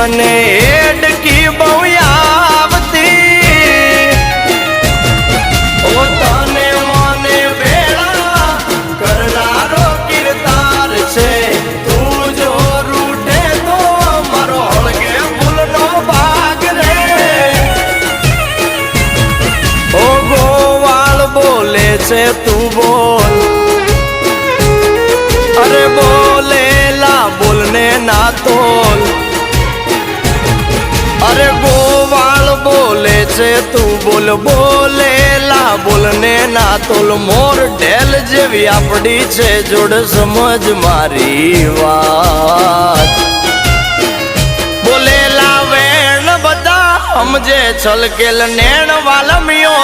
મને એડકી બહુ આવતી ઓ તને મને ભેળા કરનારો કિરદાર છે તું જો રૂઠે તો મારો હળગે ફૂલનો ભાગ રે ઓ ગોવાળ બોલે છે તું બોલ અરે બોલેલા બોલને ના તોલ અરે ગોવાળ બોલે છે તું બોલ બોલેલા બોલને ના તોલ મોર ઢેલ જેવી આપડી છે જોડ સમજ મારી વાત બોલેલા વેણ બધા સમજે છલકેલ નેણ વાલમિયો